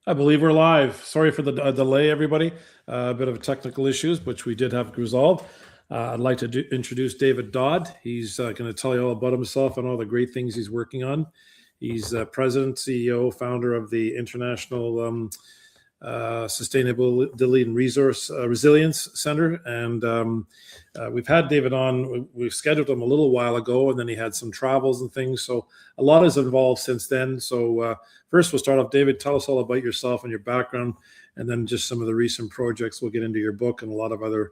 I believe we're live. Sorry for the delay, everybody. A bit of technical issues, which we did have resolved. I'd like to introduce David Dodd. He's going to tell you all about himself and all the great things he's working on. He's president, CEO, founder of the International Sustainability and Resource Resilience Center. And we've had David on. We've scheduled him a little while ago, and then he had some travels and things. So a lot is involved since then. So first, we'll start off. David, tell us all about yourself and your background, and then just some of the recent projects. We'll get into your book and a lot of other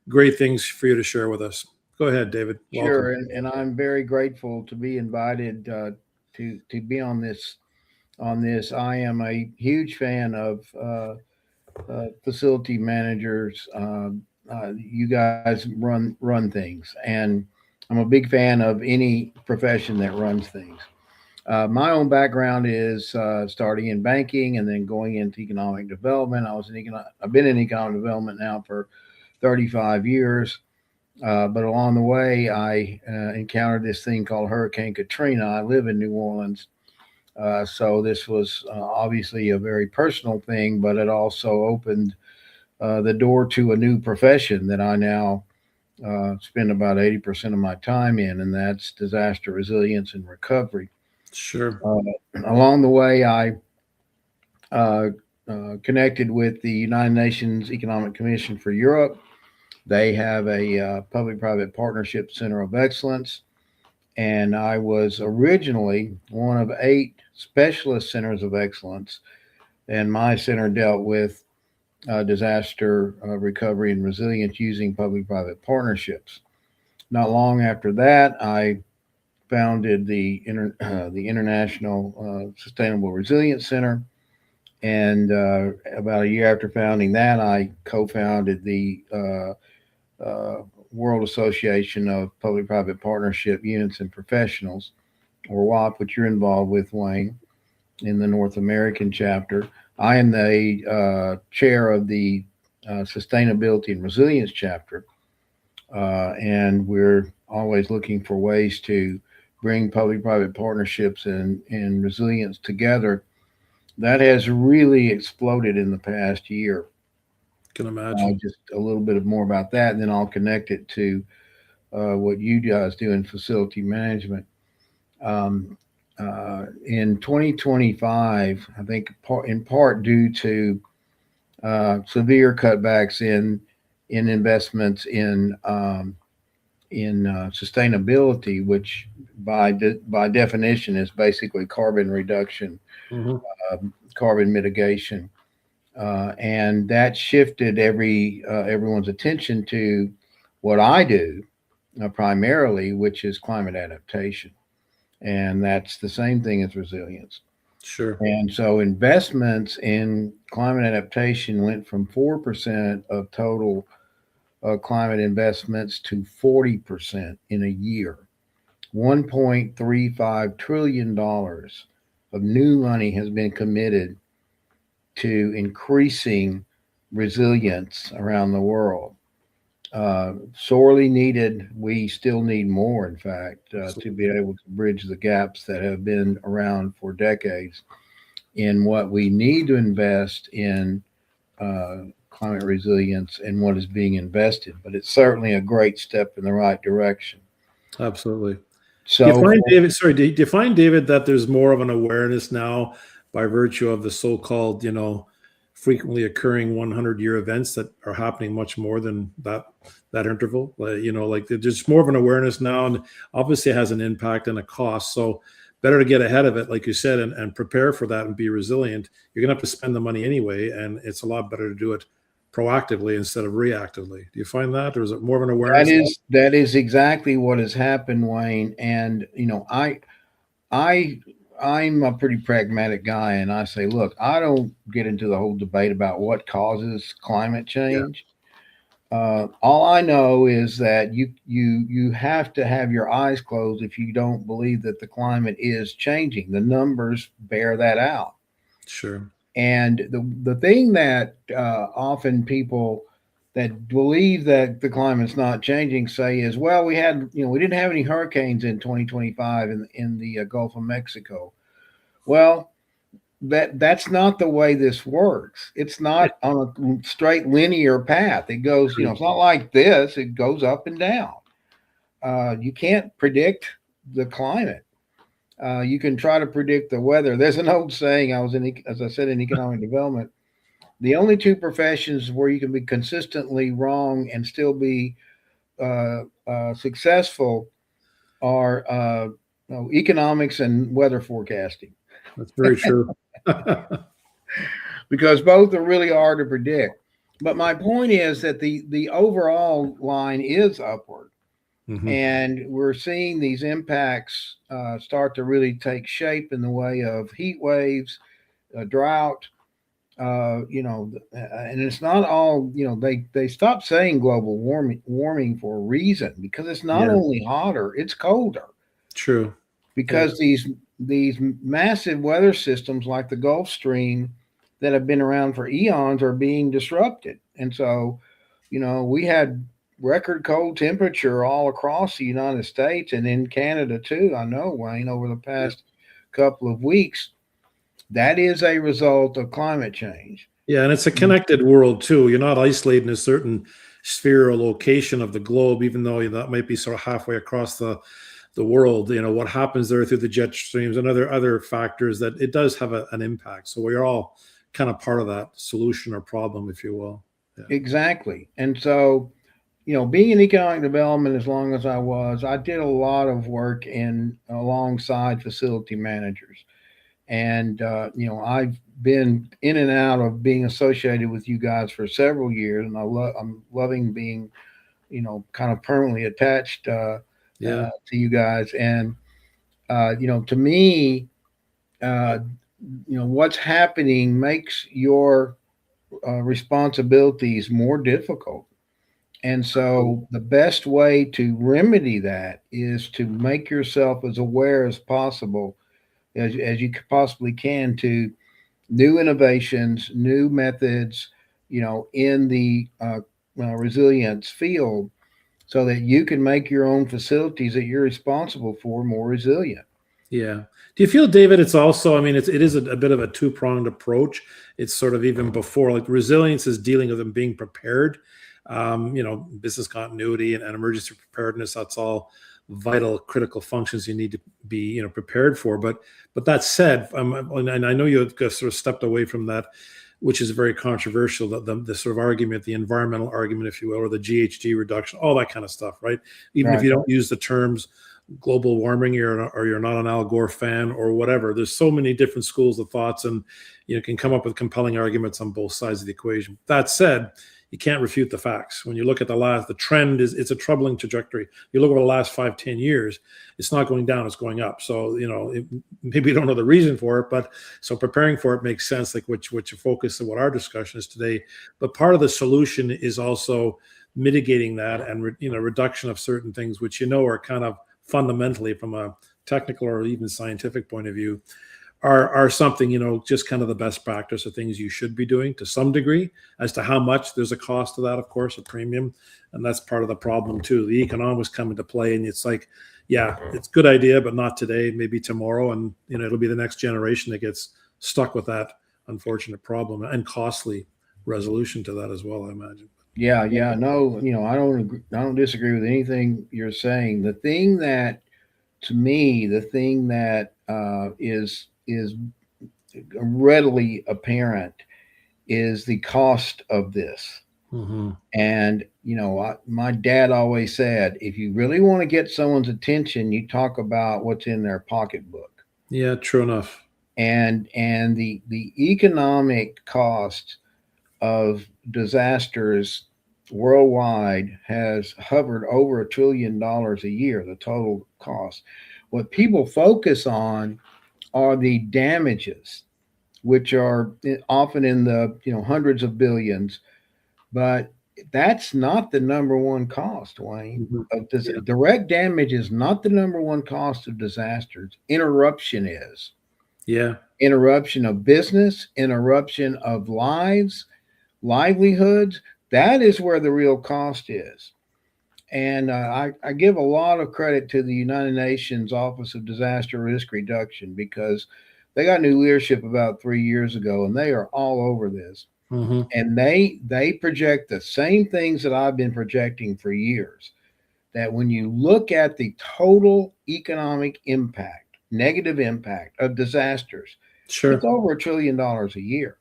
great things for you to share with us. Go ahead, David. Welcome. Sure, and I'm very grateful to be invited to be on this. I am a huge fan of facility managers. You guys run things, and I'm a big fan of any profession that runs things. My own background is starting in banking and then going into economic development. I've been in economic development now for 35 years. But along the way, I encountered this thing called Hurricane Katrina. I live in New Orleans. So this was obviously a very personal thing, but it also opened the door to a new profession that I now spend about 80% of my time in, and that's disaster resilience and recovery. Sure. Along the way, I uh, connected with the United Nations Economic Commission for Europe. They have a public private partnership center of excellence. And I was originally one of 8 specialist centers of excellence. And my center dealt with disaster recovery and resilience using public private partnerships. Not long after that, I founded the International Sustainable Resilience Center. And about a year after founding that, I co founded the World Association of Public Private Partnership Units and Professionals, or WAP, which you're involved with, Wayne, in the North American chapter. I am the chair of the Sustainability and Resilience chapter, and we're always looking for ways to bring public private partnerships and resilience together. That has really exploded in the past year. Can imagine. Just a little bit of more about that, and then I'll connect it to what you guys do in facility management. In 2025, I think in part due to severe cutbacks in investments in sustainability, which by definition is basically carbon reduction, Hmm. carbon mitigation, and that shifted everyone's attention to what I do primarily, which is climate adaptation, and that's the same thing as resilience. Sure. And so investments in climate adaptation went from 4% of total climate investments to 40% in a year. $1.35 trillion of new money has been committed to increasing resilience around the world. Sorely needed. We still need more, in fact, to be Absolutely. able to bridge the gaps that have been around for decades in what we need to invest in climate resilience and what is being invested. But it's certainly a great step in the right direction. Absolutely. Do you So, find, David, sorry, do you find, David, that there's more of an awareness now by virtue of the so-called, frequently occurring 100-year events that are happening much more than that interval? Like there's more of an awareness now, and obviously it has an impact and a cost. So better to get ahead of it, like you said, and prepare for that and be resilient. You're gonna have to spend the money anyway, and it's a lot better to do it proactively instead of reactively. Do you find that, or is it more of an that awareness? is that is exactly what has happened, Wayne. And I I'm a pretty pragmatic guy, and I say, look, I don't get into the whole debate about what causes climate Yeah, change. All I know is that you have to have your eyes closed if you don't believe that the climate is changing. The numbers bear that out. sure. And the thing that often people that believe that the climate's not changing say is, well, we didn't have any hurricanes in 2025 in the Gulf of Mexico. Well, that's not the way this works. It's not on a straight linear path. It goes, it's not like this. It goes up and down. You can't predict the climate. You can try to predict the weather. There's an old saying. As I said, in economic development. The only two professions where you can be consistently wrong and still be successful are economics and weather forecasting. That's very true. Because both are really hard to predict. But my point is that the overall line is upward. Mm-hmm. And we're seeing these impacts start to really take shape in the way of heat waves, drought, and it's not all, they stopped saying global warming for a reason, because it's not only hotter, it's colder. True. Because these massive weather systems like the Gulf Stream that have been around for eons are being disrupted. And so, we had record cold temperature all across the United States and in Canada too. I know, Wayne, over the past couple of weeks. That is a result of climate change. Yeah, and it's a connected world too. You're not isolated in a certain sphere or location of the globe, even though that might be sort of halfway across the world. What happens there through the jet streams and other factors, that it does have an impact. So we're all kind of part of that solution or problem, if you will. Yeah. Exactly. And so, being in economic development as long as I did a lot of work alongside facility managers. And, I've been in and out of being associated with you guys for several years, and I'm loving being, kind of permanently attached to you guys. And, to me, what's happening makes your responsibilities more difficult. And so the best way to remedy that is to make yourself as aware as possible, as you possibly can, to new innovations, new methods, in the resilience field, so that you can make your own facilities that you're responsible for more resilient. Yeah. Do you feel, David, it's also, it is a bit of a two-pronged approach. It's sort of even before, like, resilience is dealing with them being prepared, business continuity and emergency preparedness. That's all vital, critical functions you need to be, prepared for. But that said, and I know you have sort of stepped away from that, which is very controversial, the sort of argument, the environmental argument, if you will, or the GHG reduction, all that kind of stuff, right? Even if you don't use the terms global warming, or you're not an Al Gore fan or whatever, there's so many different schools of thoughts, and you can come up with compelling arguments on both sides of the equation. That said, you can't refute the facts. When you look at the trend it's a troubling trajectory. You look over the last 5-10 years, it's not going down, it's going up. So, maybe you don't know the reason for it, but so preparing for it makes sense, like what your focus of what our discussion is today. But part of the solution is also mitigating that and, reduction of certain things, which, are kind of fundamentally, from a technical or even scientific point of view, are something, just kind of the best practice of things you should be doing to some degree. As to how much, there's a cost to that, of course, a premium. And that's part of the problem too. The economics come into play, and it's like, yeah, it's a good idea, but not today, maybe tomorrow. And, it'll be the next generation that gets stuck with that unfortunate problem, and costly resolution to that as well, I imagine. Yeah. No, I don't disagree with anything you're saying. The thing that, to me, is readily apparent is the cost of this. Mm-hmm. And, my dad always said, if you really want to get someone's attention, you talk about what's in their pocketbook. Yeah, true enough. And the economic cost of disasters worldwide has hovered over $1 trillion a year, the total cost. What people focus on are the damages, which are often in the hundreds of billions, but that's not the number one cost, Wayne. Mm-hmm. Direct damage is not the number one cost of disasters. Interruption is. Yeah. Interruption of business, interruption of livelihoods. That is where the real cost is. And I give a lot of credit to the United Nations Office of Disaster Risk Reduction, because They got new leadership about 3 years ago, and they are all over this. Mm-hmm. And they project the same things that I've been projecting for years. That when you look at the total economic impact, negative impact of disasters, it's Sure. over $1 trillion a year.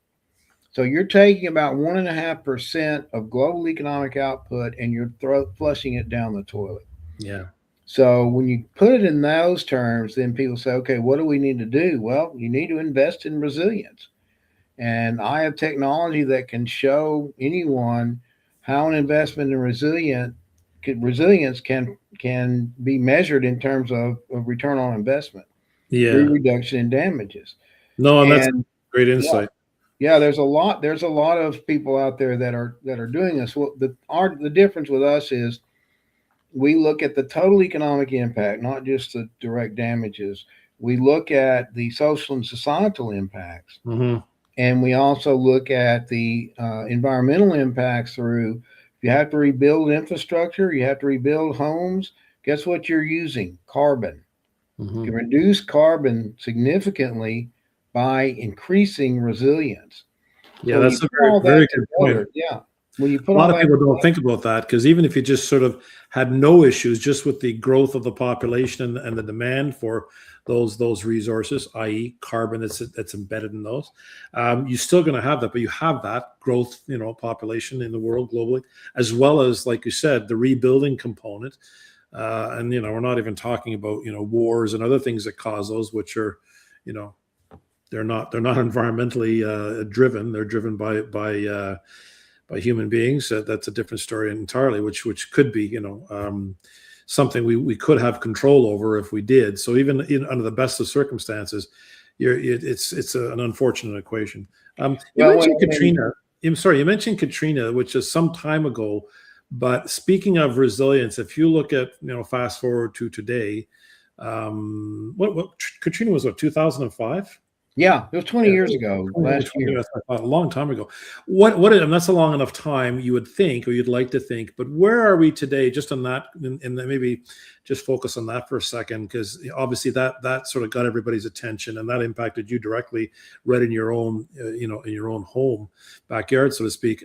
So you're taking about 1.5% of global economic output and you're flushing it down the toilet. Yeah. So when you put it in those terms, then people say, okay, what do we need to do? Well, you need to invest in resilience. And I have technology that can show anyone how an investment in resilience can be measured in terms of return on investment through Yeah. reduction in damages. No, and that's And great yeah, insight. yeah, there's a lot of people out there that are doing this. Well, the difference with us is we look at the total economic impact, not just the direct damages. We look at the social and societal impacts, Mm-hmm. and we also look at the environmental impacts through. If you have to rebuild infrastructure, you have to rebuild homes. Guess what you're using? Carbon. You Mm-hmm. can reduce carbon significantly by increasing resilience. Yeah, So when you that's a put very, all that very good point. together, yeah, when you put A all lot of that people don't together, think about that because even if you just sort of had no issues, just with the growth of the population and the demand for those resources, i.e., carbon that's embedded in those, you're still going to have that. But you have that growth, population in the world globally, as well as, like you said, the rebuilding component. And we're not even talking about wars and other things that cause those, which are, you know, they're not environmentally driven. They're driven by human beings. That's a different story entirely, which could be something we could have control over if we did. So even under the best of circumstances, it's an unfortunate equation. You well, mentioned when Katrina. I'm sorry, you mentioned Katrina, which is some time ago. But speaking of resilience, if you look at fast forward to today, what Katrina was, what, 2005? yeah, it was 20 Yeah, years ago, 20, last 20 year. years, I thought, a long time ago. And that's a long enough time, you would think, or you'd like to think. But where are we today? Just on that, and then maybe just focus on that for a second, because obviously that sort of got everybody's attention, and that impacted you directly, right in your own, in your own home, backyard, so to speak.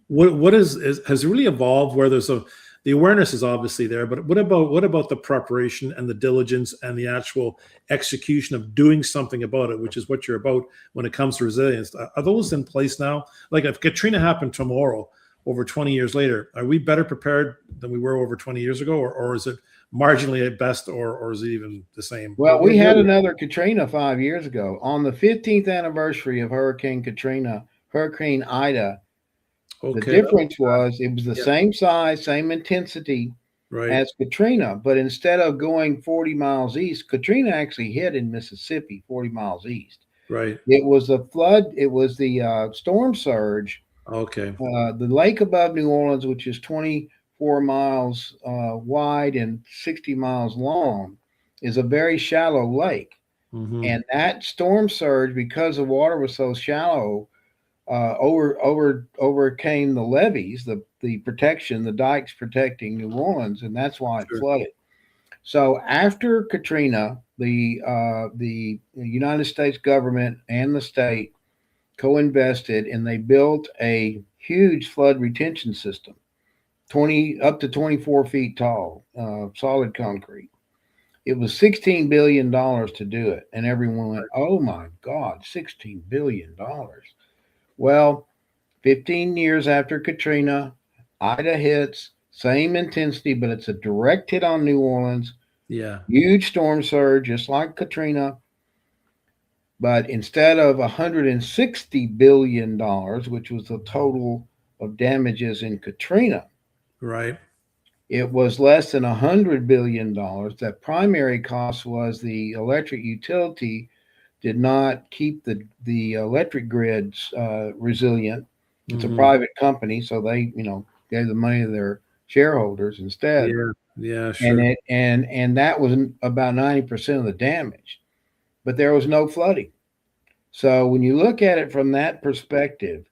What has it really evolved where the awareness is obviously there, but what about the preparation and the diligence and the actual execution of doing something about it, which is what you're about when it comes to resilience? Are those in place now? Like if Katrina happened tomorrow, over 20 years later, are we better prepared than we were over 20 years ago, or is it marginally at best, or is it even the same? Well, we had another Katrina 5 years ago on the 15th anniversary of Hurricane Katrina, Hurricane Ida. The Okay, difference was it was the yeah, same size, same intensity right, as Katrina, but instead of going 40 miles east, Katrina actually hit in Mississippi, 40 miles east. right. It was the flood, it was the storm surge. Okay, The lake above New Orleans, which is 24 miles wide and 60 miles long, is a very shallow lake. mm-hmm. And that storm surge, because the water was so shallow, overcame the levees, the protection, the dikes protecting New Orleans, and that's why it Sure, flooded. So after Katrina, the United States government and the state co-invested, and they built a huge flood retention system, 20 up to 24 feet tall, solid concrete. It was $16 billion to do it, and everyone went, "Oh my God, $16 billion!" Well, 15 years after Katrina, Ida hits, same intensity, but it's a direct hit on New Orleans. yeah, Huge storm surge, just like Katrina. But instead of $160 billion, which was the total of damages in Katrina, right, it was less than $100 billion. The primary cost was the electric utility did not keep the electric grids resilient. It's a mm-hmm. private company, so they gave the money to their shareholders instead, Yeah, yeah, and sure. and that was about 90% of the damage. But there was no flooding. So when you look at it from that perspective,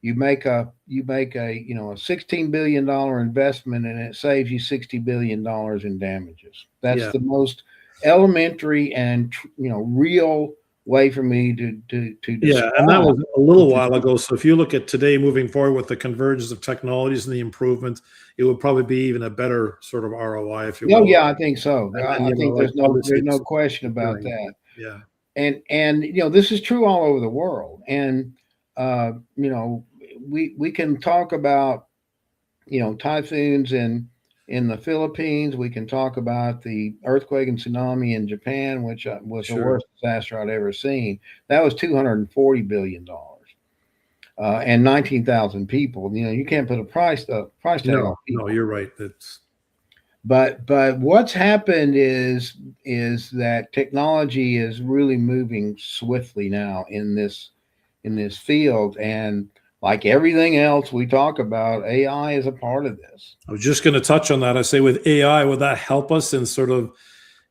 you make a a $16 billion investment, and it saves you $60 billion in damages. That's Yeah, the most elementary and real way for me to Yeah, and that describe was a little what the while ago. So if you look at today moving forward with the convergence of technologies and the improvement, it would probably be even a better sort of ROI, if you no, will. yeah, I think so. And I you know, think like obviously there's no it's question about recurring. that. Yeah, And this is true all over the world. And we can talk about typhoons in the Philippines. We can talk about the earthquake and tsunami in Japan, which was the sure. worst disaster I'd ever seen. That was $240 billion, and 19,000 people. You can't put a price tag on No, no, people. you're right. It's But what's happened is that technology is really moving swiftly now in this field, and like everything else we talk about, AI is a part of this. I was just going to touch on that. I say with AI, would that help us in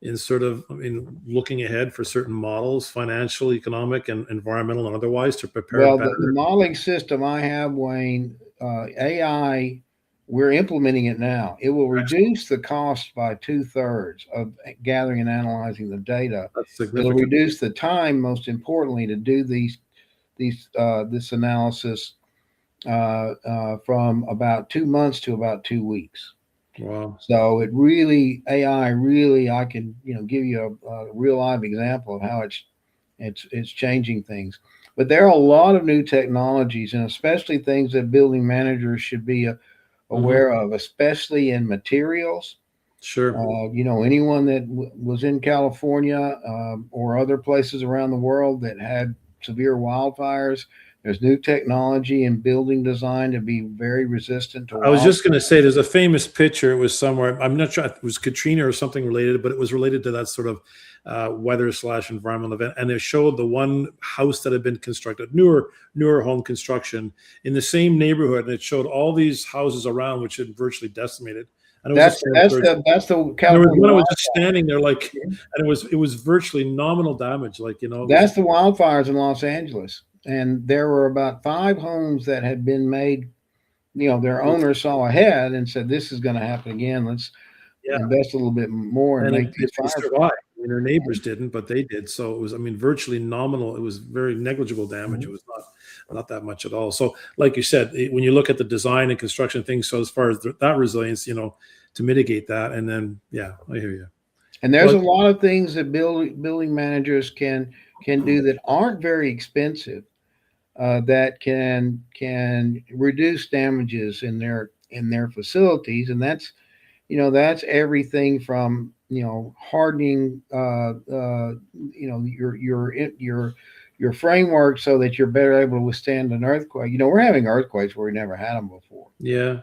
I mean, looking ahead for certain models, financial, economic, and environmental, and otherwise, to prepare Well, the better? modeling system I have, Wayne, AI, we're implementing it now. It will reduce the cost by 2/3 of gathering and analyzing the data. That's It'll significant. reduce the time, most importantly, to do this analysis from about 2 months to about 2 weeks. Wow. So it really AI really I can give you a real live example of how it's changing things. But there are a lot of new technologies, and especially things that building managers should be Hmm. aware of, especially in materials. Sure. Anyone that was in California or other places around the world that had severe wildfires, there's new technology in building design to be very resistant to I was wildfire. just going to say, there's a famous picture. It was somewhere. I'm not sure if it was Katrina or something related, but it was related to that sort of weather slash environmental event. And it showed the one house that had been constructed, newer home construction in the same neighborhood, and it showed all these houses around, which had virtually decimated. And it was a storm surge. That's the And there was California one that was just wildfire. standing there, like, and it was virtually nominal damage. Like, it was. That's the wildfires in Los Angeles, and there were about 5 homes that had been made. Their owner saw ahead and said, "This is going to happen again. Let's Yeah. invest a little bit more and And make these they fires." survived. I mean, their neighbors didn't, but they did. So it was, I mean, virtually nominal. It was very negligible damage. It Mhm. was not that much at all. So, like you said, when you look at the design and construction things, so as far as that resilience, to mitigate that, and then yeah, I hear you. And there's Well, a lot of things that building managers can do that aren't very expensive, that can reduce damages in their facilities, and that's everything from hardening your framework so that you're better able to withstand an earthquake. We're having earthquakes where we never had them before, yeah,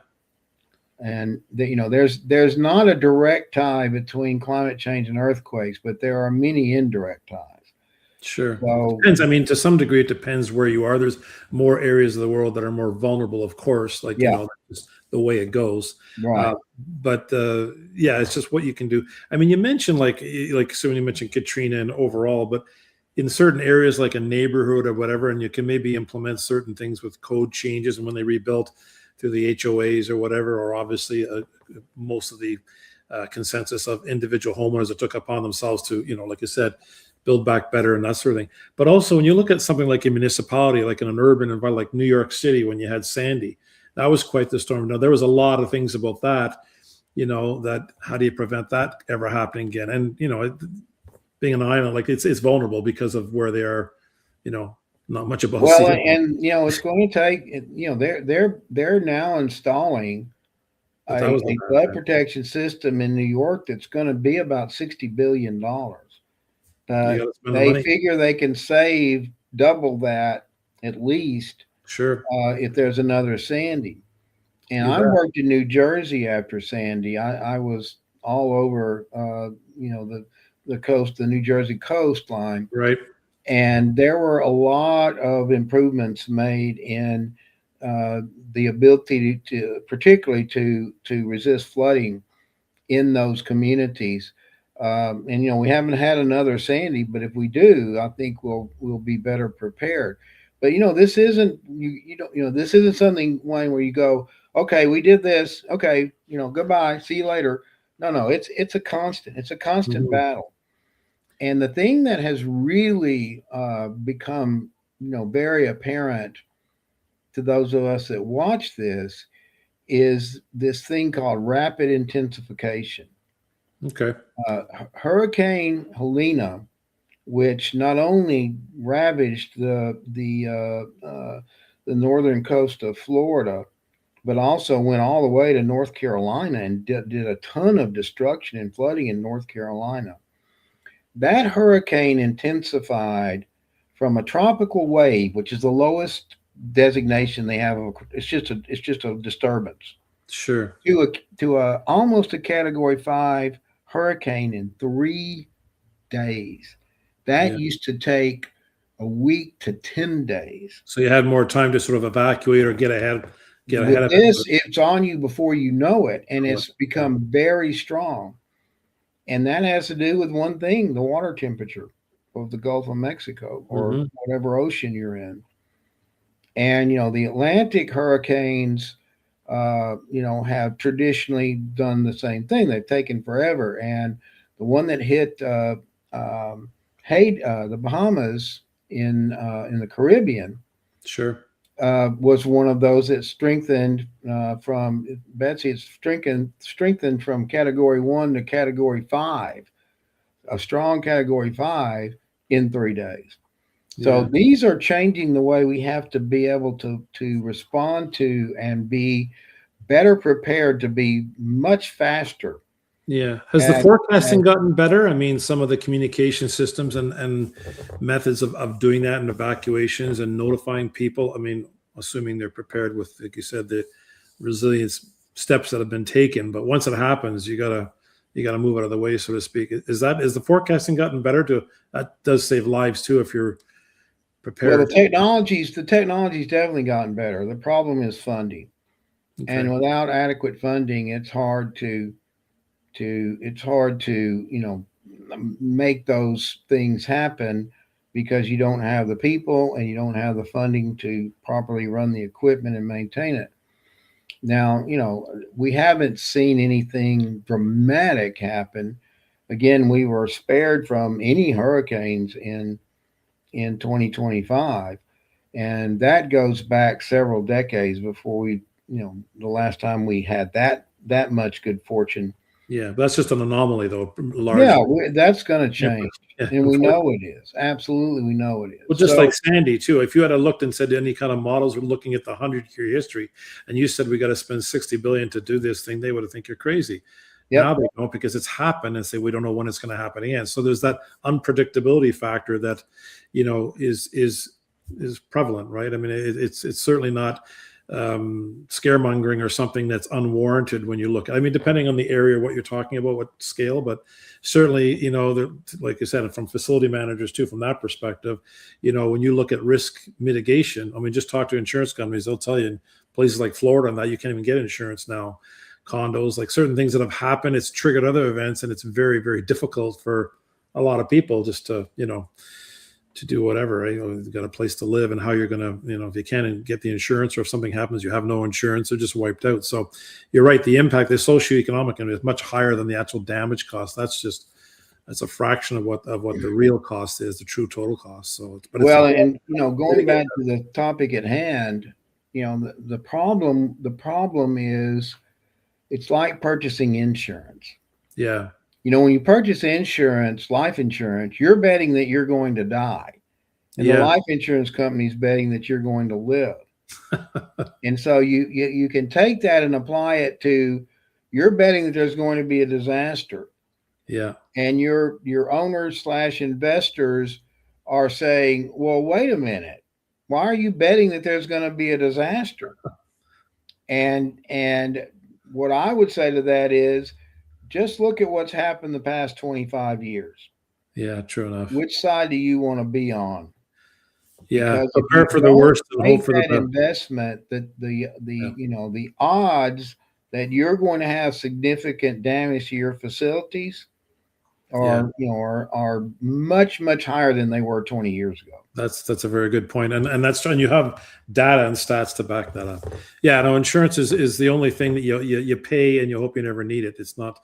and there's not a direct tie between climate change and earthquakes, but there are many indirect ties. sure. So Depends. I mean, to some degree, it depends where you are. There's more areas of the world that are more vulnerable, of course. Like, yeah, that's just the way it goes. Uh, right. but yeah, it's just what you can do. I mean, you mentioned like so when you mentioned Katrina and overall, but in certain areas like a neighborhood or whatever, and you can maybe implement certain things with code changes, and when they rebuilt through the HOAs or whatever, or obviously most of the consensus of individual homeowners that took upon themselves to, like you said, build back better and that sort of thing. But also when you look at something like a municipality, like in an urban environment like New York City, when you had Sandy, that was quite the storm. Now there was a lot of things about that, that how do you prevent that ever happening again? And being an island, like it's vulnerable because of where they are, you know, not much above Well, sea level. and it's going to take. They're now installing But that was a a bad flood time. protection system in New York that's going to be about $60 billion. You But got to spend the they money. figure they can save double that at least Sure, if there's another Sandy. And you I bet. worked in New Jersey after Sandy. I was all over, the coast, the New Jersey coastline, Right. and there were a lot of improvements made in uh, the ability particularly to resist flooding in those communities. And we haven't had another Sandy, but if we do, I think we'll be better prepared. But this isn't you don't this isn't something, Wayne, where you go, okay, we did this, okay, goodbye, see you later. No, it's a constant Mhm. battle. And the thing that has really become, very apparent to those of us that watch this is this thing called rapid intensification. Okay. Hurricane Helena, which not only ravaged the northern coast of Florida, but also went all the way to North Carolina and did a ton of destruction and flooding in North Carolina. That hurricane intensified from a tropical wave, which is the lowest designation they have. It's just a disturbance. Sure. To a almost a Category 5 hurricane in 3 days. That used to take a week to 10 days. So you had more time to sort of evacuate or get ahead of this. It's on you before you know it, and it's become very strong. And that has to do with one thing: the water temperature of the Gulf of Mexico or whatever ocean you're in. And the Atlantic hurricanes, have traditionally done the same thing. They've taken forever. And the one that hit the Bahamas in the Caribbean, sure, was one of those that strengthened from Betsy. It's strengthened from Category 1 to Category 5, a strong Category 5 in 3 days. So these are changing the way we have to be able to respond to and be better prepared to be much faster. Yeah. Has the forecasting gotten better? I mean, some of the communication systems and methods of doing that and evacuations and notifying people. I mean, assuming they're prepared with, like you said, the resilience steps that have been taken. But once it happens, you gotta move out of the way, so to speak. Is the forecasting gotten better? That does save lives too if you're prepared. Well, the technology's definitely gotten better. The problem is funding. Okay. And without adequate funding, it's hard to make those things happen because you don't have the people and you don't have the funding to properly run the equipment and maintain it. Now, we haven't seen anything dramatic happen. Again, we were spared from any hurricanes in 2025, and that goes back several decades before we, the last time we had that much good fortune. Yeah, that's just an anomaly, though. That's going to change, and we know it is. Absolutely, we know it is. Well, just like Sandy, too. If you had looked and said any kind of models were looking at the 100-year history, and you said we got to spend $60 billion to do this thing, they would have think you're crazy. Yep. Now they don't, because it's happened, and say we don't know when it's going to happen again. So there's that unpredictability factor that is prevalent, right? I mean, it's certainly not scaremongering or something that's unwarranted when you look. I mean, depending on the area, what you're talking about, what scale, but certainly, like you said, from facility managers too, from that perspective, when you look at risk mitigation, I mean, just talk to insurance companies; they'll tell you in places like Florida and that you can't even get insurance now. Condos, like certain things that have happened, it's triggered other events, and it's very, very difficult for a lot of people just to do whatever, right? You've got a place to live, and how you're going to, if you can't get the insurance, or if something happens, you have no insurance, they're just wiped out. So you're right. The impact, the socioeconomic, is much higher than the actual damage cost. That's a fraction of what the real cost is, the true total cost. So, going back to the topic at hand, the problem is it's like purchasing insurance. Yeah. When you purchase insurance, life insurance, you're betting that you're going to die. And the life insurance company is betting that you're going to live. And so you can take that and apply it to, you're betting that there's going to be a disaster. Yeah. And your owners / investors are saying, well, wait a minute. Why are you betting that there's going to be a disaster? And what I would say to that is, just look at what's happened the past 25 years. Yeah, true enough. Which side do you want to be on? Yeah, prepare for the worst and hope for the best. Investment, that the odds that you're going to have significant damage to your facilities are much, much higher than they were 20 years ago. That's a very good point. And that's, and you have data and stats to back that up. Yeah, no, insurance is the only thing that you pay and you hope you never need it. It's not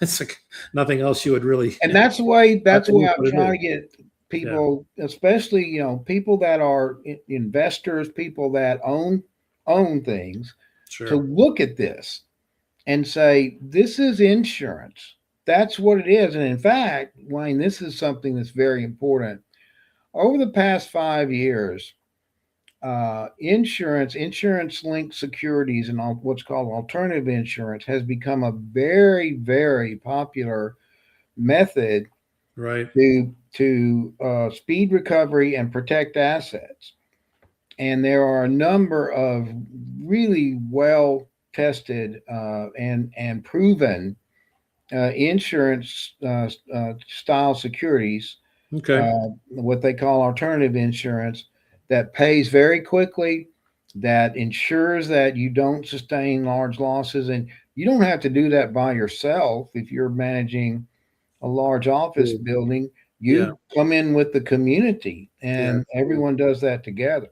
it's like nothing else you would really. And that's why That's I'm what it trying to is. get Yeah, people, especially people that are investors, people that own things, to sure. look at this and say, this is insurance. That's what it is. And in fact, Wayne, this is something that's very important. Over the past 5 years, insurance linked securities and what's called alternative insurance has become a very, very popular method Right. to speed recovery and protect assets. And there are a number of really well tested and proven insurance style securities, Okay. what they call alternative insurance, that pays very quickly, that ensures that you don't sustain large losses. And you don't have to do that by yourself if you're managing a large office Cool. building. Yeah. You come in with the community Yeah. and Cool. everyone does that together.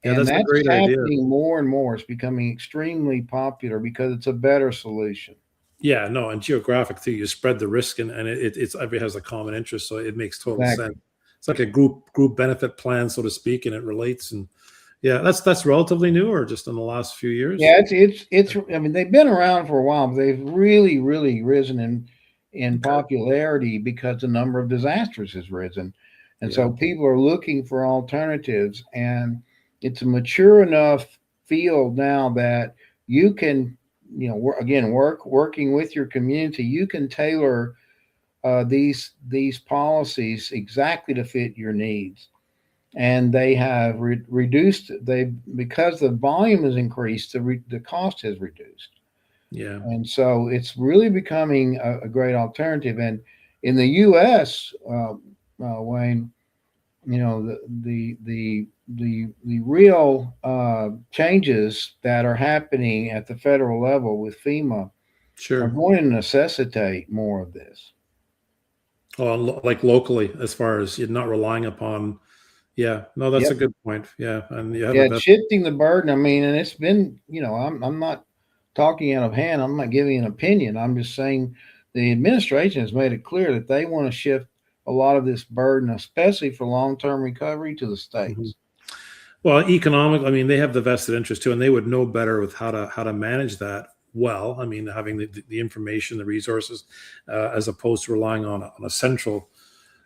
Yeah, And that's a that's great idea. happening more and more. It's becoming extremely popular because it's a better solution. Yeah, no, and geographic too. You spread the risk, and it's everybody has a common interest, so it makes total sense. Exactly. It's like a group benefit plan, so to speak, and it relates. And yeah, that's relatively new, or just in the last few years. Yeah, it's. I mean, they've been around for a while, but they've really, really risen in Okay. popularity because the number of disasters has risen, and Yeah. so people are looking for alternatives. And it's a mature enough field now that you can, again, working with your community, you can tailor these policies exactly to fit your needs. And they have reduced, they because the volume has increased, the cost has reduced. Yeah. And so it's really becoming a great alternative. And in the U.S., Wayne, the real changes that are happening at the federal level with FEMA are Sure. going to necessitate more of this. Oh, like locally, as far as you're not relying upon. Yeah. No, that's a Yep. good point. Yeah, and you have Yeah, a it's best. shifting the burden. I mean, and it's been, I'm not talking out of hand. I'm not giving an opinion. I'm just saying the administration has made it clear that they want to shift a lot of this burden, especially for long-term recovery, to the Mhm. states. Well, economic. I mean, they have the vested interest too, and they would know better with how to manage that well. I mean, having the information, the resources, as opposed to relying on a central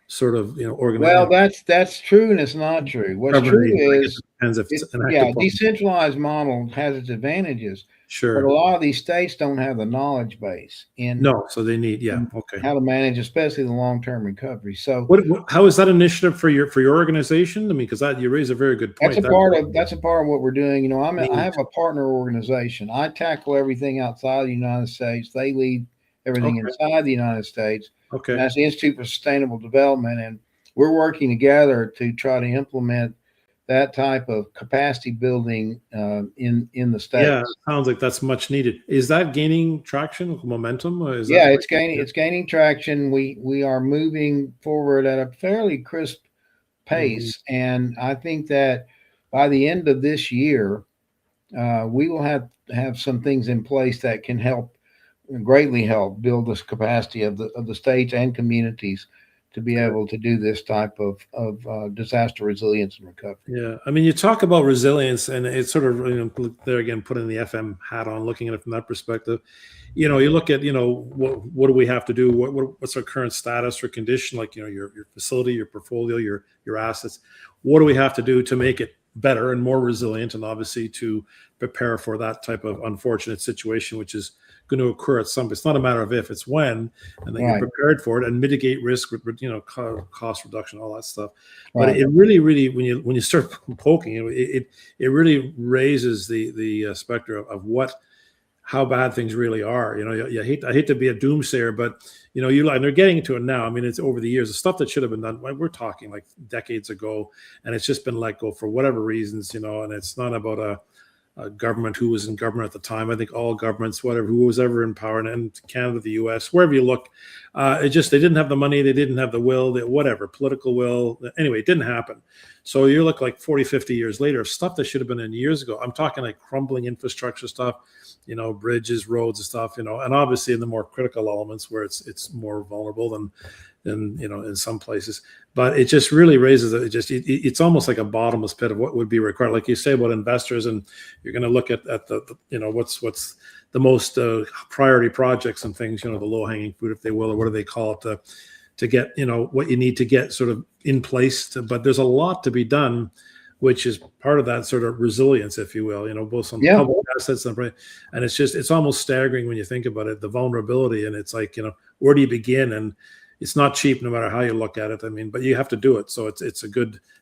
sort of Well, that's true and it's not true. What's true governing. I guess is it depends if it's enacted yeah, upon. decentralized model has its advantages, but a Sure. lot of these states don't have the knowledge base No, so they need. Yeah. in Okay. how to manage, especially the long-term recovery. So How is that initiative for your organization? I mean, because that you raise a very good point. That that's a part of what we're doing. I needs. have a partner organization. I tackle everything outside the United States. They lead everything Okay. inside the United States. And Okay. that's the Institute for Sustainable Development. And we're working together to try to implement that type of capacity building in the Yeah, states. sounds like that's much needed. Is that gaining traction, momentum? Or is that Yeah, right? Yeah. it's gaining traction. We are moving forward at a fairly crisp Mhm. pace, and I think that by the end of this year, we will have some things in place that can greatly help build this capacity of the states and communities to be Okay. able to do this type of disaster resilience and recovery. Yeah, I mean, you talk about resilience, and it's sort of there again, putting the FM hat on, looking at it from that perspective. You look at what do we have to do? What's our current status or condition? Like your facility, your portfolio, your assets. What do we have to do to make it better and more resilient, and obviously to prepare for that type of unfortunate situation, which is going to occur at some. It's not a matter of if, it's when, and that you're Right, prepared for it and mitigate risk with cost reduction, all that stuff. But right. it really when you start poking it really raises the specter of what how bad things really are. I hate to be a doomsayer, but and they're getting into it now. I mean, it's over the years, the stuff that should have been done. We're talking like decades ago, and it's just been let go for whatever reasons. And it's not about a government who was in government at the time. I think all governments, whatever, who was ever in power, and Canada, the U.S., wherever you look, they didn't have the money, they didn't have the will, whatever political will. Anyway, it didn't happen. So you look like 40, 50 years later, stuff that should have been in years ago. I'm talking like crumbling infrastructure stuff, bridges, roads and stuff, and obviously in the more critical elements where it's more vulnerable than in some places. But it just really raises it's almost like a bottomless pit of what would be required. Like you say about investors, and you're going to look at the what's the most priority projects and things, the low hanging fruit, if they will, or what do they call it, to get what you need to get sort of in place. But there's a lot to be done, which is part of that sort of resilience, if you will, both on public assets and it's almost staggering when you think about it, the vulnerability. And it's like, where do you begin? And it's not cheap no matter how you look at it. I mean, but you have to do it. So it's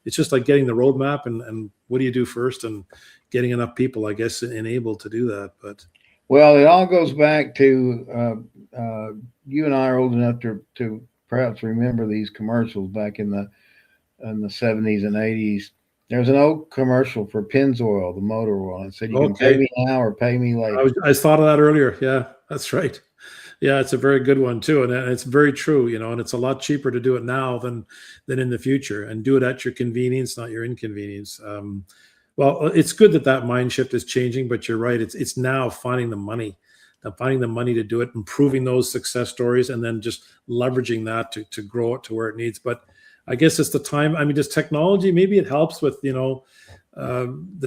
just like getting the roadmap and what do you do first, and getting enough people, I guess, enabled to do that. But well, it all goes back to you and I are old enough to perhaps remember these commercials back in the 70s and 80s. There was an old commercial for Pennzoil, the motor oil, and said, "You can pay me now or pay me later." I thought of that earlier. Yeah, that's right. Yeah, it's a very good one too, and it's very true. And it's a lot cheaper to do it now than in the future, and do it at your convenience, not your inconvenience. Well, it's good that mind shift is changing, but you're right. It's now finding the money to do it, improving those success stories, and then just leveraging that to grow it to where it needs. But I guess it's the time. I mean, does technology, maybe it helps with, the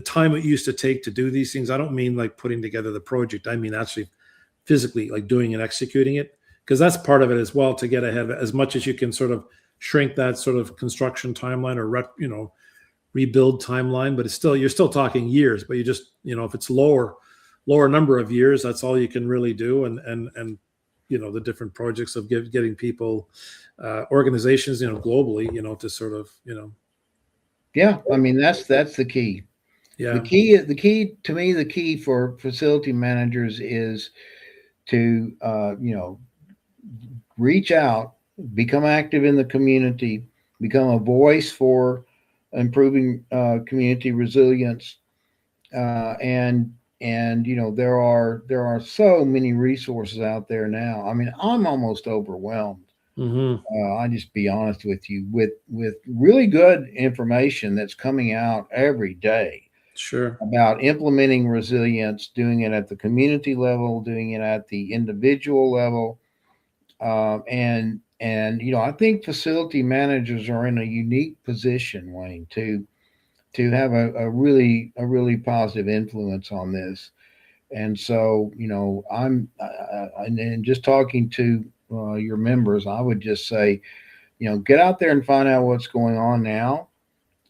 time it used to take to do these things. I don't mean like putting together the project. I mean, actually physically like doing and executing it, because that's part of it as well, to get ahead of it, as much as you can sort of shrink that sort of construction timeline or rebuild timeline. But you're still talking years, but you just, if it's lower number of years, that's all you can really do. And the different projects of getting people, organizations, globally, to sort of, Yeah, I mean, that's the key. Yeah. The key to me, the key for facility managers is to reach out, become active in the community, become a voice for improving community resilience, and there are so many resources out there now. I mean, I'm almost overwhelmed. I just be honest with you, with really good information that's coming out every day. Sure. About implementing resilience, doing it at the community level, doing it at the individual level, and I think facility managers are in a unique position, Wayne, to have a really positive influence on this. And so, and just talking to your members, I would just say, get out there and find out what's going on now,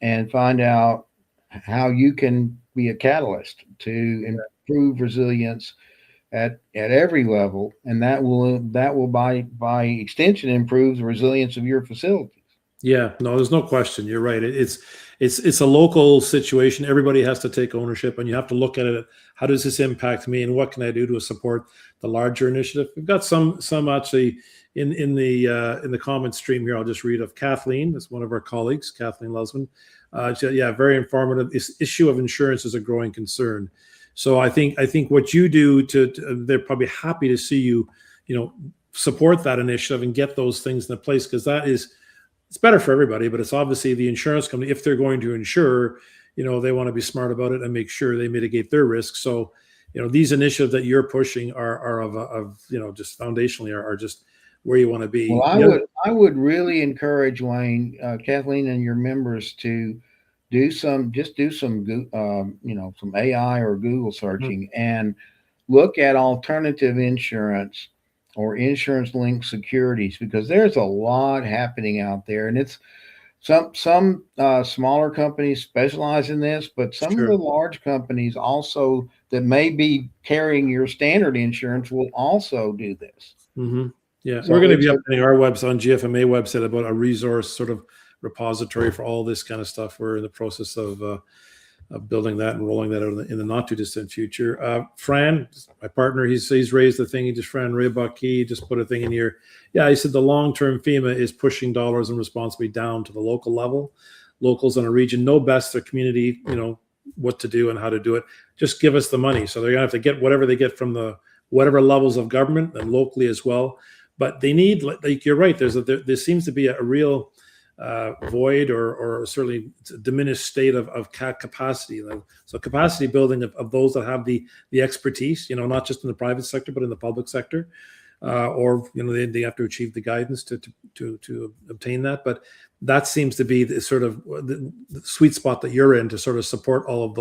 and find out how you can be a catalyst to improve resilience at every level, and that will by extension improve the resilience of your facilities. Yeah, no, there's no question. You're right. It's a local situation. Everybody has to take ownership, and you have to look at it. How does this impact me, and what can I do to support the larger initiative? We've got some actually in the comment stream here. I'll just read of Kathleen. That's one of our colleagues, Kathleen Lusman. Very informative. This issue of insurance is a growing concern. So I think what you do they're probably happy to see you, support that initiative and get those things in place, because it's better for everybody. But it's obviously the insurance company, if they're going to insure, they want to be smart about it and make sure they mitigate their risk. So, these initiatives that you're pushing are of just foundationally are just where you want to be. Well, I would really encourage, Wayne, Kathleen, and your members to do some some AI or Google searching and look at alternative insurance or insurance linked securities, because there's a lot happening out there, and it's some smaller companies specialize in this, but some of the large companies also that may be carrying your standard insurance will also do this. Mm-hmm. Yeah, so we're going to be updating our website on GFMA website about a resource sort of repository for all this kind of stuff. We're in the process of building that and rolling that out in the not too distant future. Fran, my partner, he's raised the thing. Fran Raybuck, he just put a thing in here. Yeah, he said the long-term FEMA is pushing dollars and responsibility down to the local level. Locals in a region know best their community, what to do and how to do it. Just give us the money. So they're going to have to get whatever they get from the whatever levels of government and locally as well. But they need, like you're right, there seems to be a real void or certainly diminished state of capacity. So capacity building of those that have the expertise, not just in the private sector, but in the public sector. Or they have to achieve the guidance to obtain that. But that seems to be the sort of the sweet spot that you're in to sort of support all of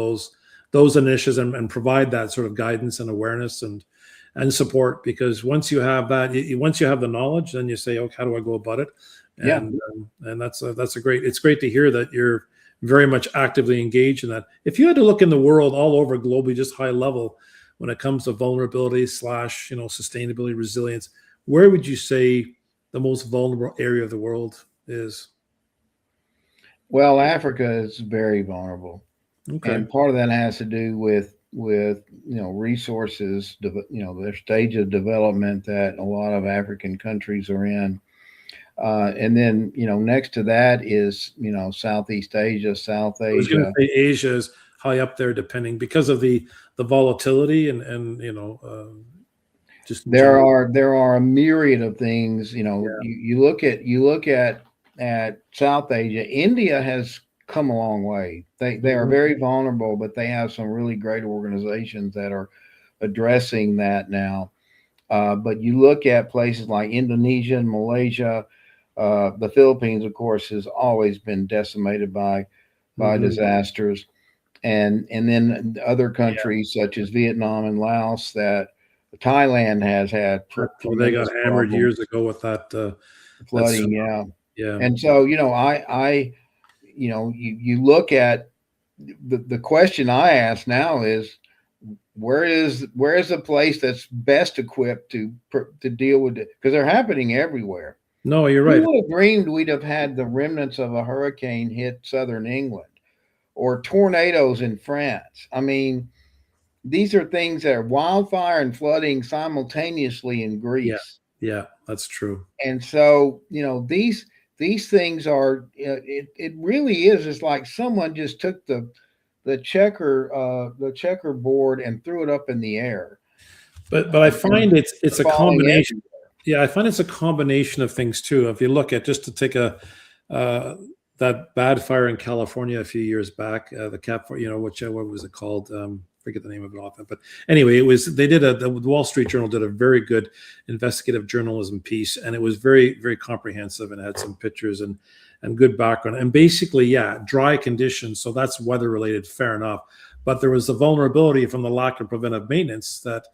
those initiatives and provide that sort of guidance and awareness and support. Because once you have that, once you have the knowledge, then you say, okay, how do I go about it? And that's it's great to hear that you're very much actively engaged in that. If you had to look in the world all over globally, just high level, when it comes to vulnerability / sustainability, resilience, where would you say the most vulnerable area of the world is? Well, Africa is very vulnerable. Okay. And part of that has to do with resources, their stage of development that a lot of African countries are in. And then, next to that is, Southeast Asia, South Asia. I was going to say Asia is high up there, depending because of the volatility and just there are a myriad of things. You look at South Asia. India has come a long way. They are very vulnerable, but they have some really great organizations that are addressing that now. But you look at places like Indonesia and Malaysia. The Philippines, of course, has always been decimated by disasters, and then other countries such as Vietnam and Laos that Thailand has had. They got hammered years ago with that flooding. Yeah. And so you look at the question I ask now is, where is a place that's best equipped to deal with it? Because they're happening everywhere. No, you're right. Who would have dreamed we'd have had the remnants of a hurricane hit southern England or tornadoes in France? I mean, these are things that are wildfire and flooding simultaneously in Greece. Yeah, that's true. And so, these things are, it really is. It's like someone just took the checkerboard and threw it up in the air. But I find it's a combination. Yeah, I find it's a combination of things too. If you look at, just to take that bad fire in California a few years back, the Cap, what was it called? Forget the name of it often, but anyway, the Wall Street Journal did a very good investigative journalism piece, and it was very, very comprehensive and had some pictures and good background. And basically, dry conditions. So that's weather related, fair enough. But there was the vulnerability from the lack of preventive maintenance that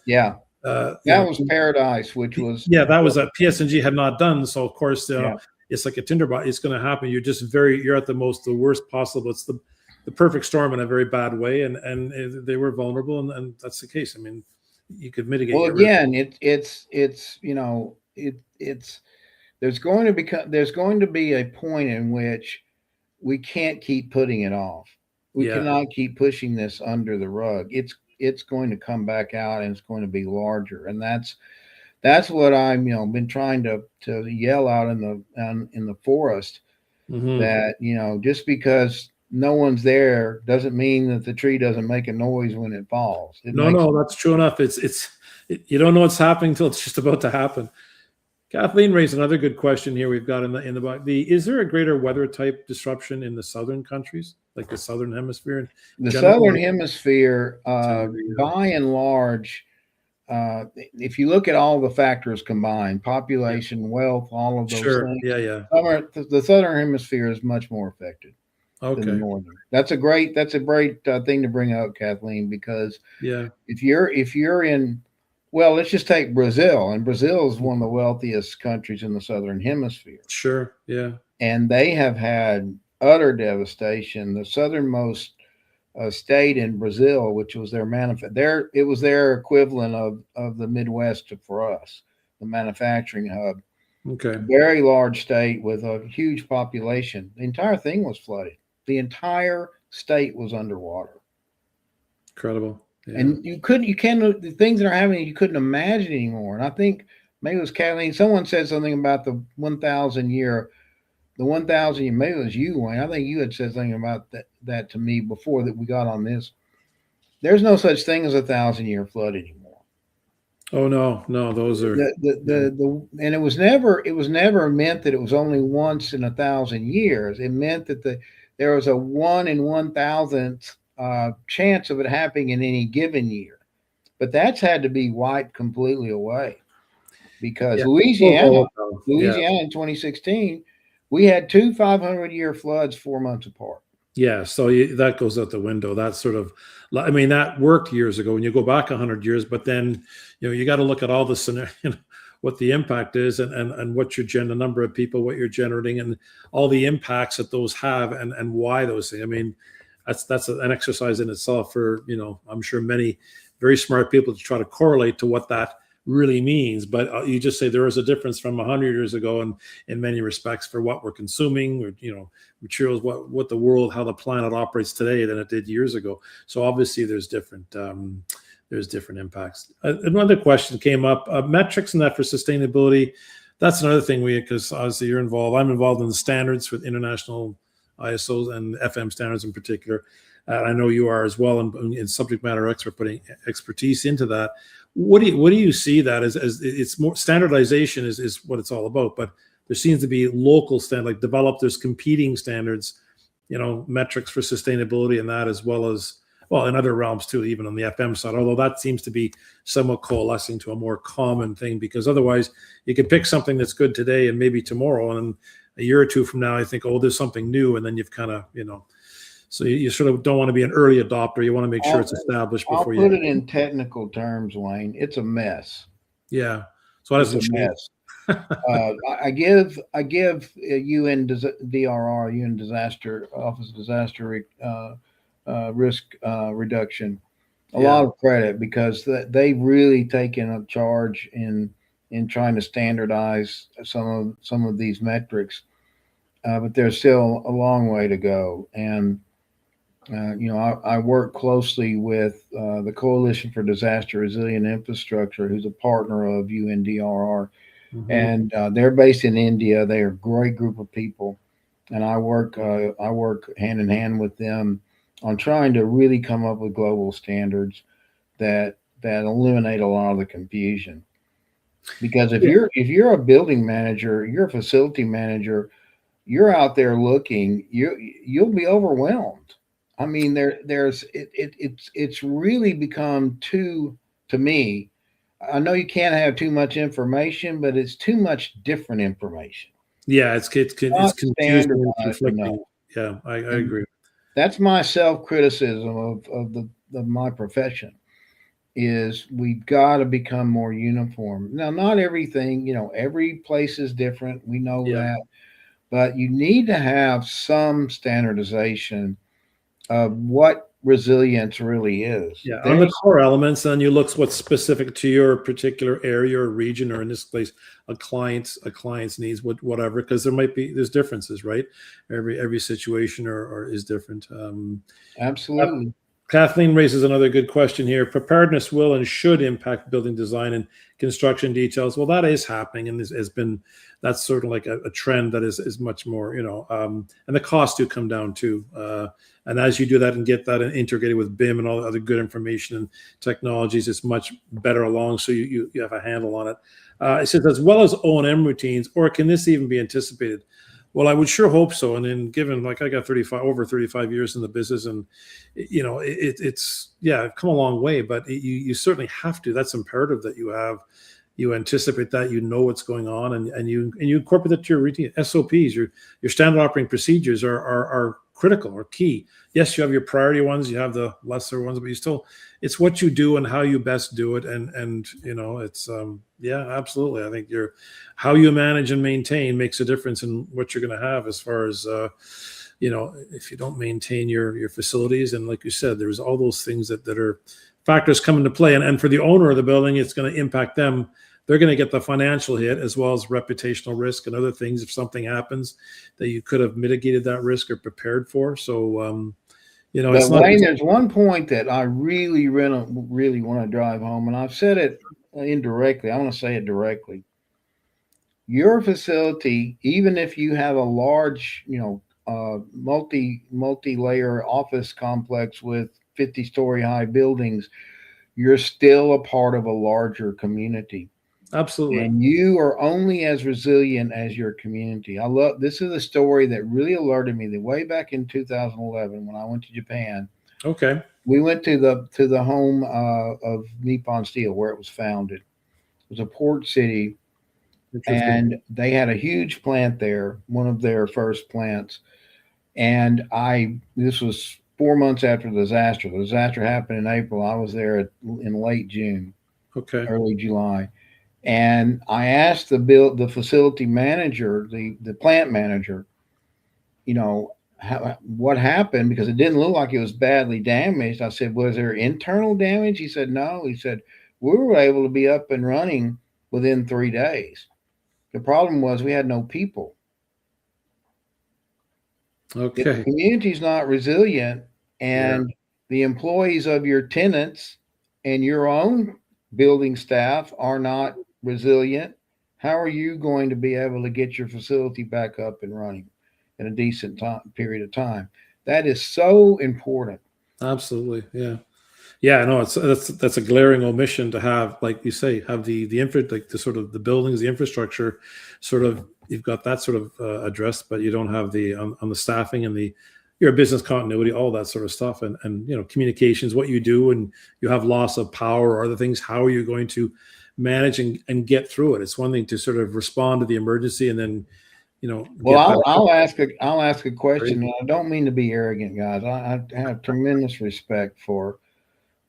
was Paradise, which was that was that PSG had not done. So of course, it's like a tinderbox. It's going to happen. You're at the worst possible. It's the perfect storm in a very bad way, and they were vulnerable, and that's the case. I mean, you could mitigate. Well, again, there's going to be a point in which we can't keep putting it off. We cannot keep pushing this under the rug. It's going to come back out, and it's going to be larger. And that's what I'm, been trying to yell out in the forest, that, just because no one's there doesn't mean that the tree doesn't make a noise when it falls. No, that's true enough. You don't know what's happening until it's just about to happen. Kathleen raised another good question here. We've got in the book. Is there a greater weather type disruption in the southern countries, like the southern hemisphere? The southern hemisphere, by and large, if you look at all the factors combined, population, wealth, all of those things. The southern hemisphere is much more affected than the northern. That's a great thing to bring up, Kathleen, because if you're in, well, let's just take Brazil, and Brazil is one of the wealthiest countries in the southern hemisphere. Sure, yeah. And they have had utter devastation. The southernmost state in Brazil, which was it was their equivalent of the Midwest for us, the manufacturing hub. Okay. A very large state with a huge population. The entire thing was flooded. The entire state was underwater. Incredible. Yeah. And the things that are happening, you couldn't imagine anymore. And I think maybe it was Kathleen, someone said something about the 1,000 year, maybe it was you, Wayne. I think you had said something about that to me before that we got on this. There's no such thing as 1,000 year flood anymore. Oh no, those are And it was never meant that it was only once in 1,000 years. It meant that there was a 1 in 1,000th chance of it happening in any given year. But that's had to be wiped completely away because yeah. Louisiana, Yeah. Louisiana in 2016, we had two 500-year floods 4 months apart. Yeah, so that goes out the window. That's sort of, I mean, that worked years ago when you go back 100 years, but then, you got to look at all the scenario, what the impact is and what the number of people, what you're generating and all the impacts that those have and why those things. I mean, that's an exercise in itself for, I'm sure many very smart people to try to correlate to what that really means. But you just say there is a difference from 100 years ago and in many respects for what we're consuming or, materials, what the world, how the planet operates today than it did years ago. So obviously there's different impacts. Another question came up, metrics and that for sustainability. That's another thing because obviously you're involved. I'm involved in the standards with international ISOs and FM standards in particular. I know you are as well, and subject matter expert putting expertise into that. What do you see that as it's more standardization is what it's all about, but there seems to be local like developed, there's competing standards, metrics for sustainability and that as well as, well, in other realms too, even on the FM side, although that seems to be somewhat coalescing to a more common thing because otherwise you can pick something that's good today and maybe tomorrow and a year or two from now, I think, oh, there's something new. And then you've kind of, so you sort of don't want to be an early adopter. You want to make sure it's established before I'll put it in technical terms, Wayne. It's a mess. Yeah. So that doesn't change. I give UN DRR, UN Disaster Office of Disaster Risk Reduction, a lot of credit because they've really taken a charge in trying to standardize some of these metrics, but there's still a long way to go. And I work closely with the Coalition for Disaster Resilient Infrastructure, who's a partner of UNDRR. Mm-hmm. And they're based in India. They are a great group of people, and I work hand in hand with them on trying to really come up with global standards that eliminate a lot of the confusion. Because if you're a building manager, you're a facility manager, you're out there looking, you'll be overwhelmed. I mean, it's really become to me. I know you can't have too much information, but it's too much different information. Yeah, it's confusing and conflicting. Yeah, I agree. That's my self-criticism of my profession. Is we've got to become more uniform. Now, not everything, every place is different. We know that, but you need to have some standardization of what resilience really is. Yeah, on the core elements, and you look what's specific to your particular area or region, or in this case, a client's needs, whatever, because there's differences, right? Every situation or is different. Absolutely. Kathleen raises another good question here. Preparedness will and should impact building design and construction details. Well, that is happening, and that's sort of like a trend that is much more, and the costs do come down too. And as you do that and get that integrated with BIM and all the other good information and technologies, it's much better along. So you have a handle on it. It says as well as O&M routines, or can this even be anticipated? Well, I would sure hope so. And then given like I got over 35 years in the business and, it's come a long way, but you certainly have to. That's imperative that you anticipate that, what's going on and you incorporate that to your routine. SOPs, your standard operating procedures are critical or key. Yes, you have your priority ones, you have the lesser ones, but it's what you do and how you best do it. And it's, absolutely. I think how you manage and maintain makes a difference in what you're going to have as far as, if you don't maintain your facilities. And like you said, there's all those things that are factors come into play. And for the owner of the building, it's going to impact them. They're going to get the financial hit as well as reputational risk and other things if something happens that you could have mitigated that risk or prepared for. So, but Wayne, there's one point that I really want to drive home, and I've said it indirectly. I want to say it directly. Your facility, even if you have a large, multi-layer office complex with 50-story high buildings, you're still a part of a larger community. Absolutely. And you are only as resilient as your community. I love this is a story that really alerted me that way back in 2011 when I went to Japan. Okay. We went to the home of Nippon Steel where it was founded. It was a port city, Interesting. and they had a huge plant there, one of their first plants. And this was 4 months after the disaster. The disaster happened in April. I was there in late June, Okay. early July. And I asked the facility manager, the plant manager, what happened, because it didn't look like it was badly damaged. I said, was there internal damage? He said, no. He said, we were able to be up and running within 3 days. The problem was we had no people. If the Okay. community's not resilient Yeah. and the employees of your tenants and your own building staff are not resilient, how are you going to be able to get your facility back up and running in a decent period of time? That is so important. Absolutely. Yeah. Yeah, no, that's a glaring omission to have, like you say, have the like the sort of the buildings, the infrastructure, sort of you've got that sort of addressed, but you don't have the on the staffing and your business continuity, all that sort of stuff, and communications, what you do, and you have loss of power or other things. How are you going to manage and get through it? It's one thing to sort of respond to the emergency and then Well, get back up. I'll ask a question. Right? And I don't mean to be arrogant, guys. I have tremendous respect for.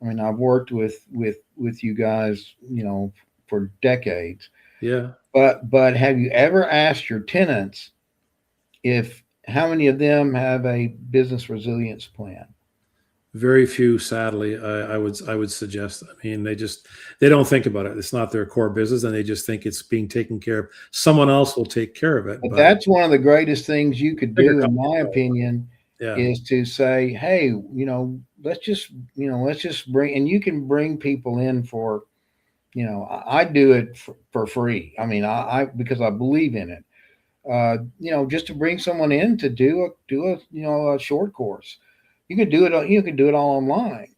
I mean, I've worked with you guys, for decades. Yeah. But have you ever asked your tenants if how many of them have a business resilience plan? Very few, sadly. I would suggest. I mean, they don't think about it. It's not their core business, and they just think it's being taken care of. Someone else will take care of it. But But that's one of the greatest things you could bigger do, in companies my don't. opinion, Yeah, is to say, hey, let's just bring, and you can bring people in for, I do it for free. I mean, I because I believe in it. Just to bring someone in to do a short course. You could do it. You could do it all online.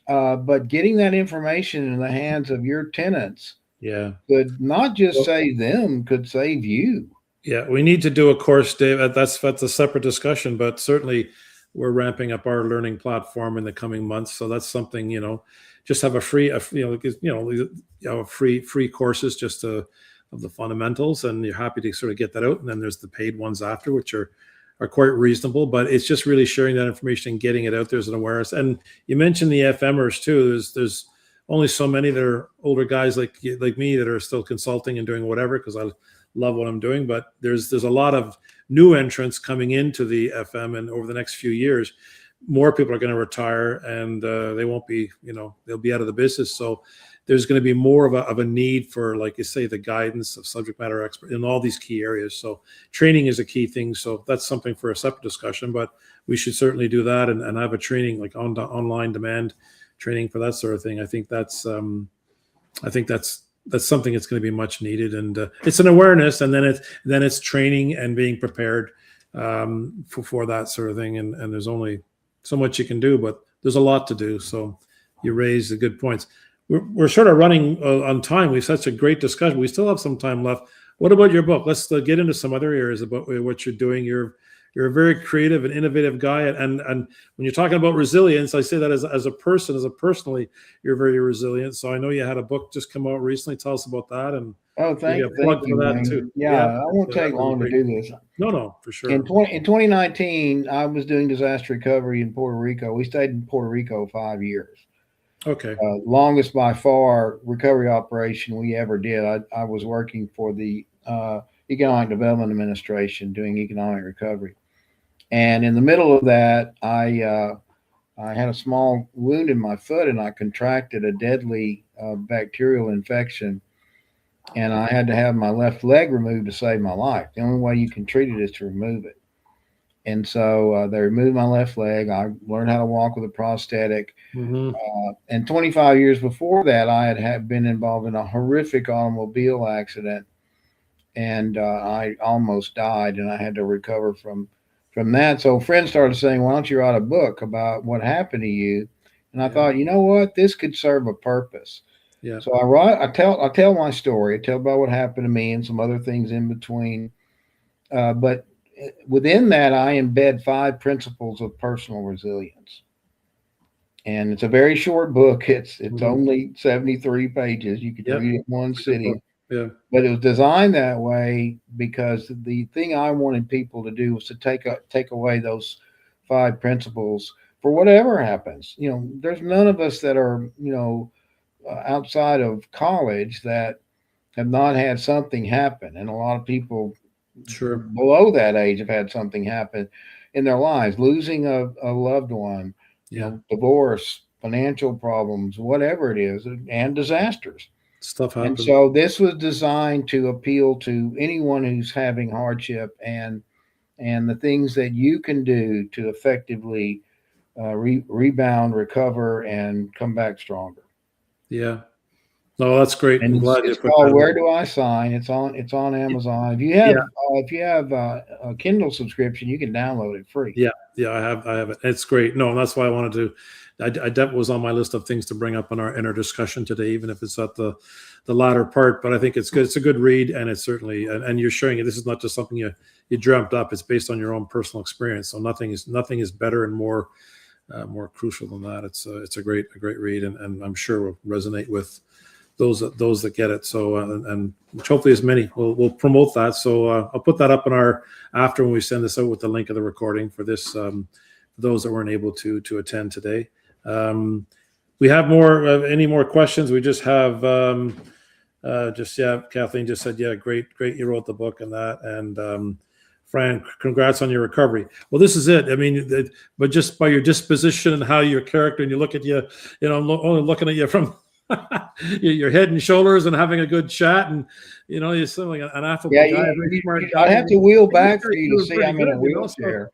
But getting that information in the hands of your tenants yeah. could not just Well, save them, could save you. yeah, we need to do a course, Dave. That's a separate discussion, but certainly we're ramping up our learning platform in the coming months. So that's something, just have a free, free courses just of the fundamentals, and you're happy to sort of get that out. And then there's the paid ones after, which are quite reasonable. But it's just really sharing that information and getting it out there as an awareness. And you mentioned the FMers too. There's only so many that are older guys like me that are still consulting and doing whatever because I love what I'm doing. But there's a lot of new entrants coming into the FM, and over the next few years, more people are going to retire, and they won't be, they'll be out of the business. So there's going to be more of a need for, like you say, the guidance of subject matter expert in all these key areas. So training is a key thing. So that's something for a separate discussion, but we should certainly do that and have a training like online demand training for that sort of thing. I think that's something that's going to be much needed, and it's an awareness, and then it's training and being prepared for that sort of thing. And there's only so much you can do, but there's a lot to do. So you raise the good points. We're sort of running on time. We've such a great discussion. We still have some time left. What about your book? Let's get into some other areas about what you're doing. You're a very creative and innovative guy, and when you're talking about resilience, I say that as a person, personally, you're very resilient. So I know you had a book just come out recently. Tell us about that, and Oh, maybe a plug thank for you, that Wayne. too. Yeah, Yeah, I won't take that would long be to great. do this. No, for sure. In 2019, I was doing disaster recovery in Puerto Rico. We stayed in Puerto Rico 5 years. Okay. Longest by far recovery operation we ever did. I was working for the Economic Development Administration doing economic recovery. And in the middle of that, I had a small wound in my foot and I contracted a deadly bacterial infection. And I had to have my left leg removed to save my life. The only way you can treat it is to remove it. And so they removed my left leg. I learned how to walk with a prosthetic. Mm-hmm. And 25 years before that, I had been involved in a horrific automobile accident, and I almost died, and I had to recover from that. So friends started saying, "Why don't you write a book about what happened to you?" And I thought, you know what, this could serve a purpose. Yeah. So I tell my story. I tell about what happened to me and some other things in between. But within that, I embed 5 principles of personal resilience. And it's a very short book. It's only 73 pages. You could read it in one sitting. Yeah. But it was designed that way because the thing I wanted people to do was to take away those 5 principles for whatever happens. There's none of us that are, outside of college that have not had something happen. And a lot of people below that age have had something happen in their lives, losing a loved one, divorce, financial problems, whatever it is, and disasters. Stuff happens. And so this was designed to appeal to anyone who's having hardship and the things that you can do to effectively rebound, recover, and come back stronger. Yeah. No, that's great. And I'm glad it's called Where Do I Sign? It's on Amazon. If you have a Kindle subscription, you can download it free. Yeah, I have it. It's great. No, that's why I wanted to. That was on my list of things to bring up in our discussion today, even if it's at the latter part. But I think it's good. It's a good read, and it's certainly and you're sharing it. This is not just something you dreamt up. It's based on your own personal experience. So nothing is better and more crucial than that. It's a great read, and I'm sure will resonate with those that get it. So and which hopefully as many. We'll promote that. So I'll put that up in our after when we send this out with the link of the recording for this those that weren't able to attend today. We have any more questions? We just have Kathleen just said, great you wrote the book and that, and Fran, congrats on your recovery. Well, this is it. I mean, but just by your disposition and how your character, and you look at I'm only looking at you from your head and shoulders and having a good chat, and you're something an affable guy. I'd have to wheel back for you to see I'm in a wheelchair.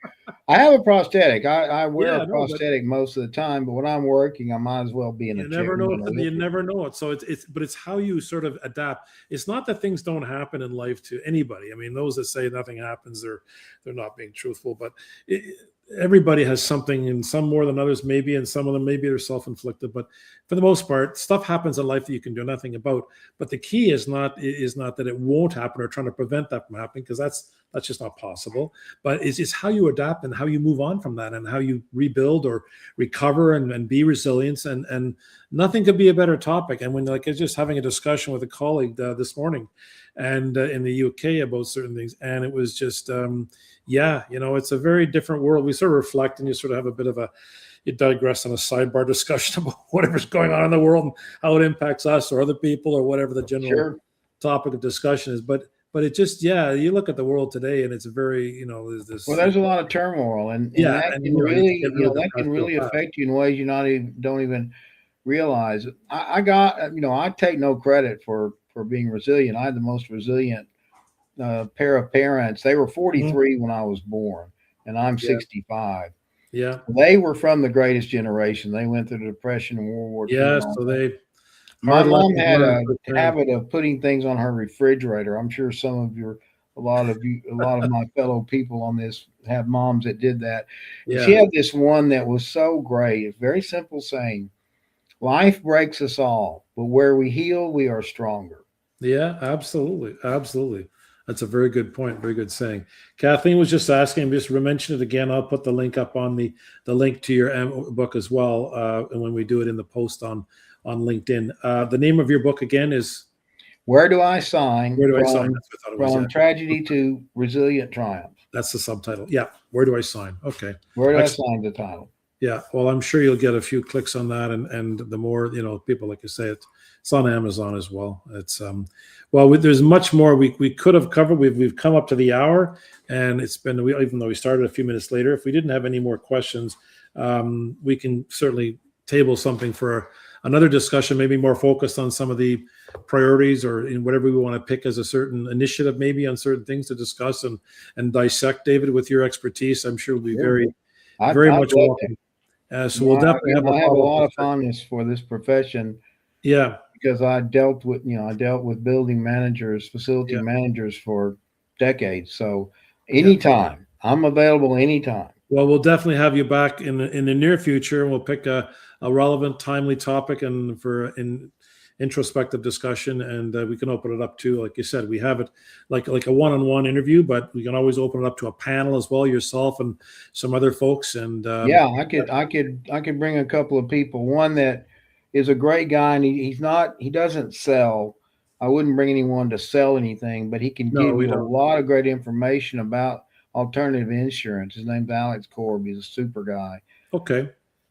I have a prosthetic. I wear a prosthetic most of the time, but when I'm working, I might as well be in a chair. You never know it. So it's how you sort of adapt. It's not that things don't happen in life to anybody. I mean, those that say nothing happens, they're not being truthful. But everybody has something, and some more than others, maybe, and some of them maybe they're self-inflicted. But for the most part, stuff happens in life that you can do nothing about. But the key is not that it won't happen or trying to prevent that from happening, because that's just not possible. But it's how you adapt and how you move on from that, and how you rebuild or recover and be resilient. And nothing could be a better topic. And when I was just having a discussion with a colleague this morning, and in the UK about certain things, and it was just it's a very different world. We sort of reflect, and you sort of have a bit of you digress on a sidebar discussion about whatever's going on in the world and how it impacts us or other people or whatever the general topic of discussion is. But it just, you look at the world today, and it's very, there's this. Well, there's a lot of turmoil, and that can really affect you in ways you don't even realize. I take no credit for being resilient. I had the most resilient pair of parents. They were 43 when I was born, and I'm 65. Yeah, they were from the greatest generation. They went through the Depression and World War II. Yeah, so my mom had a habit of putting things on her refrigerator. I'm sure a lot of my fellow people on this have moms that did that. Yeah. She had this one that was so great. It's a very simple saying: life breaks us all, but where we heal, we are stronger. Yeah, absolutely. That's a very good point. Very good saying. Kathleen was just asking, just mention it again. I'll put the link up on the link to your book as well. And when we do it in the post on LinkedIn, the name of your book again is Where Do I Sign? Where Do I Sign? That's what I thought it was. From Tragedy to Resilient Triumph. That's the subtitle. Yeah. Where Do I Sign? Okay. Where Do I Sign? The title. Yeah. Well, I'm sure you'll get a few clicks on that, and the more people, like you say, it's on Amazon as well. It's there's much more we could have covered. We've come up to the hour, and it's been, even though we started a few minutes later. If we didn't have any more questions, we can certainly table something for another discussion, maybe more focused on some of the priorities, or in whatever we want to pick as a certain initiative, maybe on certain things to discuss and dissect. David, with your expertise, I'm sure will be very much welcome. So we'll definitely have a lot of fondness for this profession. Yeah. Because I dealt with building managers, facility managers for decades. So anytime, I'm available anytime. Well, we'll definitely have you back in the near future, and we'll pick a relevant, timely topic and for an introspective discussion, and we can open it up to, like you said, we have it like a one-on-one interview, but we can always open it up to a panel as well, yourself and some other folks. And Yeah, I could bring a couple of people. One that is a great guy, and he doesn't sell. I wouldn't bring anyone to sell anything, but he can No, give we you a don't. lot of great information about alternative insurance. His name's Alex Korb. He's a super guy. Okay.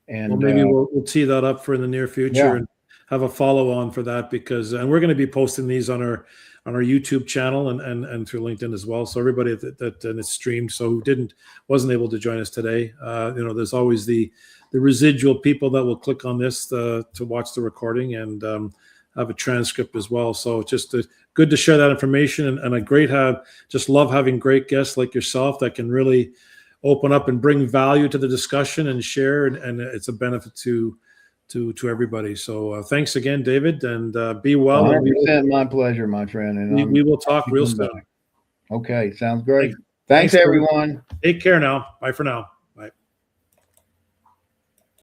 And Well, maybe we'll tee that up for in the near future yeah, and have a follow on for that, because and we're going to be posting these on our YouTube channel and through LinkedIn as well. So everybody that and it's streamed, so who wasn't able to join us today, there's always the residual people that will click on this to watch the recording and have a transcript as well. So just good to share that information, and a great just love having great guests like yourself that can really open up and bring value to the discussion and share, and it's a benefit to everybody. So thanks again, David, and be well. 100% my pleasure, my friend. And we will talk real soon. Okay, sounds great. Thanks, Thanks everyone. Take care now. Bye for now.